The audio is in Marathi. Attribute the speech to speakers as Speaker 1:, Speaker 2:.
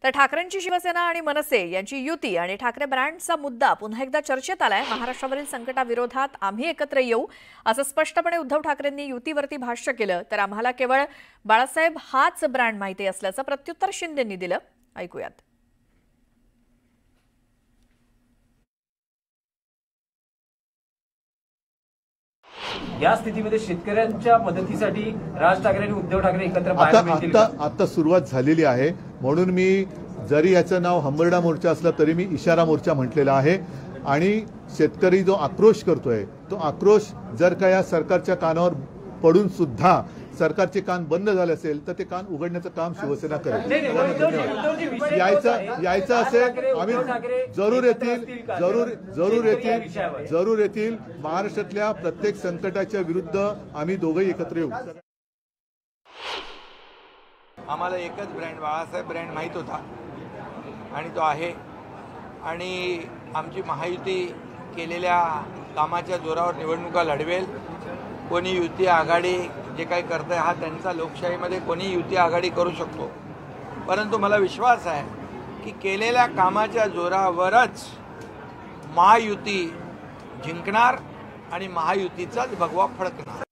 Speaker 1: तर ठाकरेंची शिवसेना आणि मनसे यांची युती आणि ठाकरे ब्रँडचा मुद्दा पुन्हा एकदा चर्चेत आलाय। महाराष्ट्रावरील संकटाविरोधात आम्ही एकत्र येऊ असं स्पष्टपणे उद्धव ठाकरेंनी युतीवरती भाष्य केलं। तर आम्हाला केवळ बाळासाहेब हाच ब्रँड माहिती असल्याचं प्रत्युत्तर शिंदेंनी दिलं। ऐकूयात।
Speaker 2: या स्थितीमध्ये शेतकऱ्यांच्या मदतीसाठी राज ठाकरे आणि उद्धव ठाकरे एकत्र पाहायला मिळतील।
Speaker 3: आता सुरुवात झालेली आहे, म्हणून मी जरी याचं नाव हंबरडा मोर्चा असलं तरी मी इशारा मोर्चा म्हटलेला आहे। आणि शेतकरी जो आक्रोश करतोय तो आक्रोश जर का या सरकारच्या कानावर पडून सुद्धा सरकारचे कान बंद झाले असेल तर ते कान उघडण्याचं काम शिवसेना करेल। यायचं असेल आम्ही जरूर येतील। महाराष्ट्रातल्या प्रत्येक संकटाच्या विरुद्ध आम्ही दोघंही एकत्र येऊ।
Speaker 4: आम्हाला एकच ब्रँड बाळासाहेब ब्रँड माहीत होता आणि तो आहे। आणि आमची महायुती केलेल्या कामाच्या जोरावर निवडणुका लढवेल। कोणी युती आघाडी जे काही करत आहे हा त्यांचा, लोकशाहीमध्ये कोणी युती आघाडी करू शकतो, परंतु मला विश्वास आहे की केलेल्या कामाच्या जोरावरच महायुती जिंकणार आणि महायुतीचाच भगवा फडकणार।